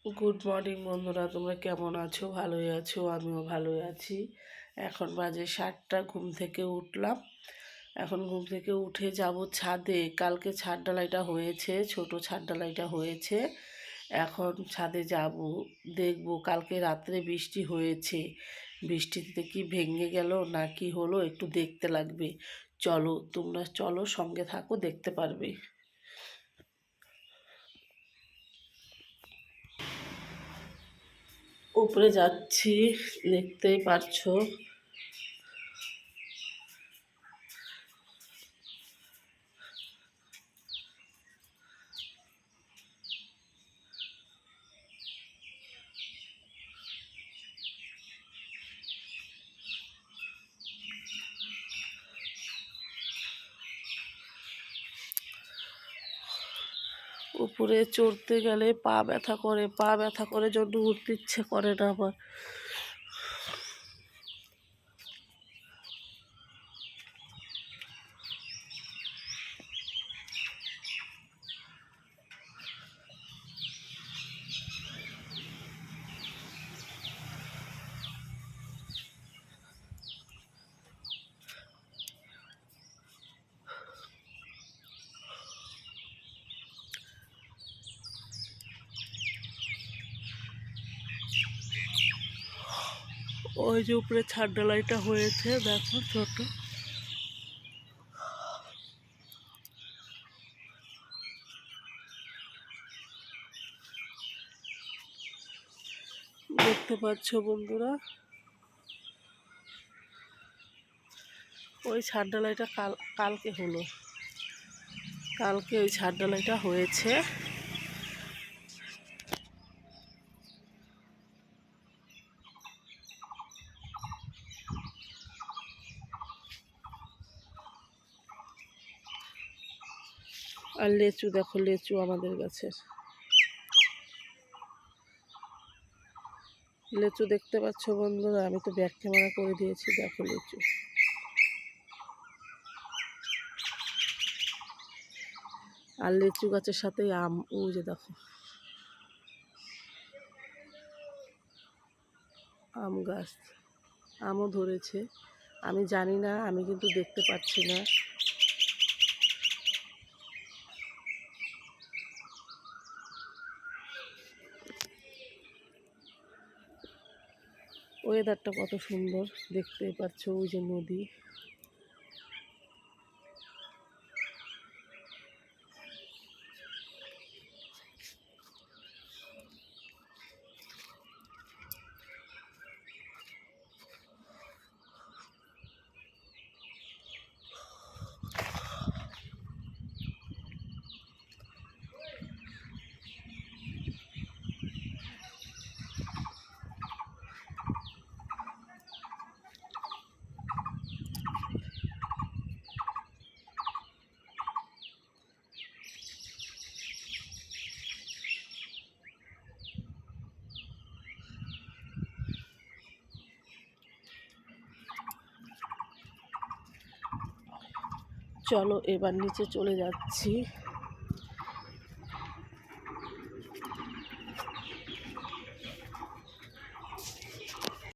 Good morning বন্ধুরা, তোমরা কেমন আছো? ভালোই আছো? আমিও ভালোই আছি। এখন বাজে 7টা, ঘুম থেকে উঠলাম। এখন ঘুম থেকে উঠে যাব ছাদে। কালকে ছাদ ঢালাইটা হয়েছে, ছোট ছাদ ঢালাইটা হয়েছে। এখন ছাদে যাব, দেখব কালকে রাত্রে বৃষ্টি হয়েছে, বৃষ্টিতে কি ভেঙে গেল না কি হলো একটু দেখতে লাগবে। চলো, তোমরা চলো, সঙ্গে থাকো, দেখতে পারবে। উপরে যাচ্ছি, দেখতেই পারছো। উপরে চড়তে গেলে পা ব্যথা করে, পা ব্যথা করে জন্য উঠতে ইচ্ছে করে না আমার। ওই যে উপরে ছাদ ঢালাইটা হয়েছে, দেখো ছোট। দেখতে পাচ্ছ বন্ধুরা, ওই ছাদ ঢালাইটা কালকে হলো। কালকে ওই ছাদ ঢালাইটা হয়েছে। আর লেচু দেখো, লেচু আমাদের গাছের লেচু দেখতে পাচ্ছ বন্ধুরা। আমি তো ব্যাক ক্যামেরা করে দিয়েছি, দেখো লেচু। আর লেচু গাছের সাথে আম, ওই যে দেখো আম গাছ, আমও ধরেছে। আমি জানি না, আমি কিন্তু দেখতে পাচ্ছি না। ওয়েদারটা কত সুন্দর, দেখতেই পাচ্ছ, ওই যে নদী। চলো এবার নিচে চলে যাচ্ছি।